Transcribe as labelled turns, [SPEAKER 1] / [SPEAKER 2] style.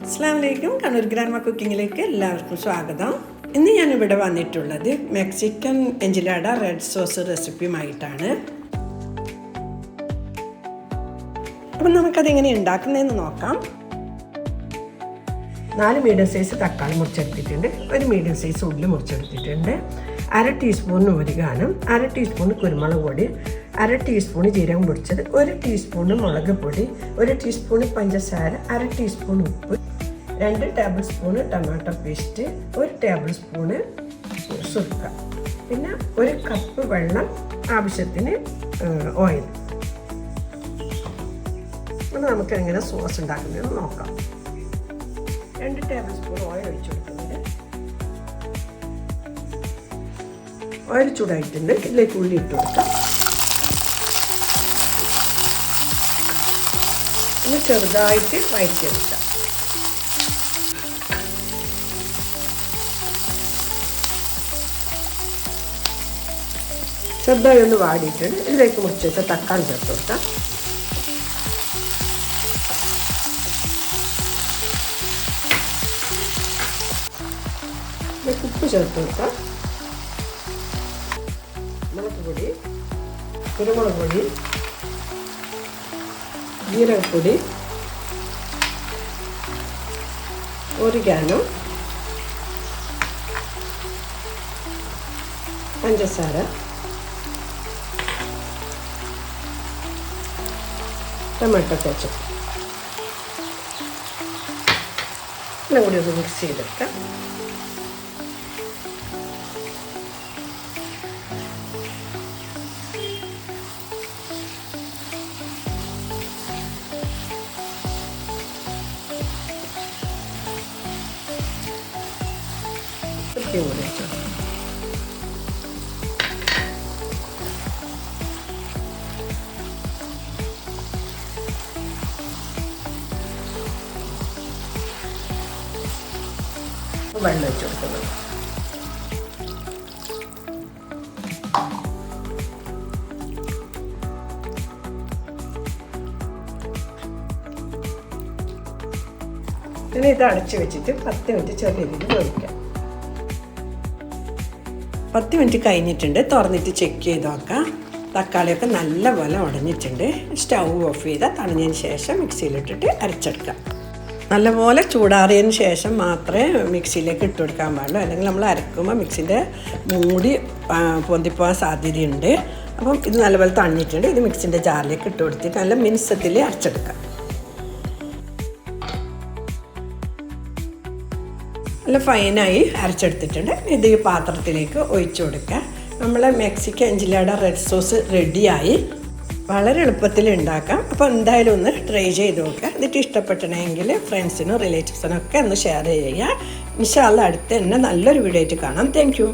[SPEAKER 1] അസ്സലാമു അലൈക്കും. കണ്ണൂർ ഗ്രാൻഡ്മ കുക്കിങ്ങിലേക്ക് എല്ലാവർക്കും സ്വാഗതം. ഇന്ന് ഞാനിവിടെ വന്നിട്ടുള്ളത് മെക്സിക്കൻ എൻജിലാഡ റെഡ് സോസ് റെസിപ്പിയുമായിട്ടാണ്. അപ്പം നമുക്കതെങ്ങനെ ഉണ്ടാക്കുന്നതെന്ന് നോക്കാം. 4 മീഡിയം സൈസ് തക്കാളി മുറിച്ചെടുത്തിട്ടുണ്ട്, 1 മീഡിയം സൈസ് ഉള്ളി മുറിച്ചെടുത്തിട്ടുണ്ട്, 1/2 ടീസ്പൂൺ ഓരിഗാനം, 1/2 ടീസ്പൂൺ കുരുമുളക് പൊടി, 1/2 ടീസ്പൂൺ ജീരകം പൊടിച്ചത്, 1 ടീസ്പൂൺ മുളക് പൊടി, 1 ടീസ്പൂൺ പഞ്ചസാര, 1/2 ടീസ്പൂൺ ഉപ്പ്, 2 table spoon tomato paste, 1 table spoon സുർക്ക, പിന്നെ 1 കപ്പ് വെള്ളം, ആവശ്യത്തിന് ഓയിൽ. അപ്പോൾ നമുക്ക് എങ്ങനെ സോസ് ഉണ്ടാക്കുന്നതെന്ന് നോക്കാം. 2 ടേബിൾ സ്പൂൺ ഓയിൽ ഒഴിച്ചു കൊടുക്കുന്നുണ്ട്. ഓയിൽ ചൂടായിട്ടുണ്ട്, ഇതിലേക്ക് ഉള്ളി ഇട്ട് കൊടുക്കാം. ഇനി ചെറുതായിട്ട് വഴറ്റിയെടുക്കാം. ചെറുതായി ഒന്ന് വാടിയിട്ടുണ്ട്, ഇതിലേക്ക് മുറിച്ച് വെച്ച തക്കാളി ചേർത്ത് കൊടുക്കാം. ഉപ്പ് ചേർത്ത് കൊടുക്കാം. മുളക് പൊടി, കുരുമുളക് പൊടി, ജീരകപ്പൊടി, ഓരിഗാനോ, പഞ്ചസാര, ടൊമാറ്റോ കെച്ചപ്പ് എല്ലാം കൂടി ഒന്ന് മിക്സ് ചെയ്തെടുക്കാം. വെള്ളം വെച്ച് കൊടുക്കുന്നത്. ഇനി ഇത് അടച്ച് വെച്ചിട്ട് 10 മിനിറ്റ് ചെറിയ രീതിയിൽ വേവിക്കാം. 10 മിനിറ്റ് കഴിഞ്ഞിട്ടുണ്ട്, തുറന്നിട്ട് ചെക്ക് ചെയ്ത് നോക്കാം. തക്കാളിയൊക്കെ നല്ലപോലെ ഉടഞ്ഞിട്ടുണ്ട്. സ്റ്റൗ ഓഫ് ചെയ്താൽ തണിഞ്ഞതിന് ശേഷം മിക്സിയിലിട്ടിട്ട് അരച്ചെടുക്കാം. നല്ലപോലെ ചൂടാറിയതിന് ശേഷം മാത്രമേ മിക്സിയിലേക്ക് ഇട്ട് കൊടുക്കാൻ പാടുള്ളൂ, അല്ലെങ്കിൽ നമ്മൾ അരക്കുമ്പോൾ മിക്സിൻ്റെ മൂടി പൊന്തിപ്പോകാൻ സാധ്യതയുണ്ട്. അപ്പം ഇത് നല്ലപോലെ തണിഞ്ഞിട്ടുണ്ട്. ഇത് മിക്സിൻ്റെ ജാറിലേക്ക് ഇട്ട് കൊടുത്തിട്ട് നല്ല മിനുസത്തിൽ അരച്ചെടുക്കാം. നല്ല ഫൈനായി അരച്ചെടുത്തിട്ടുണ്ട്. ഇത് ഈ പാത്രത്തിലേക്ക് ഒഴിച്ചു കൊടുക്കുക. നമ്മളെ മെക്സിക്കൻ എൻജിലാഡ റെഡ് സോസ് റെഡിയായി. വളരെ എളുപ്പത്തിൽ ഉണ്ടാക്കാം. അപ്പോൾ എന്തായാലും ഒന്ന് ട്രൈ ചെയ്ത് നോക്കുക. എന്നിട്ട് ഇഷ്ടപ്പെട്ടിട്ടുണ്ടെങ്കിൽ ഫ്രണ്ട്സിനും റിലേറ്റീവ്സിനും ഒക്കെ ഒന്ന് ഷെയർ ചെയ്യുക. ഇൻഷാ അല്ലാഹ് അടുത്ത തന്നെ നല്ലൊരു വീഡിയോ ആയിട്ട് കാണാം. Thank you.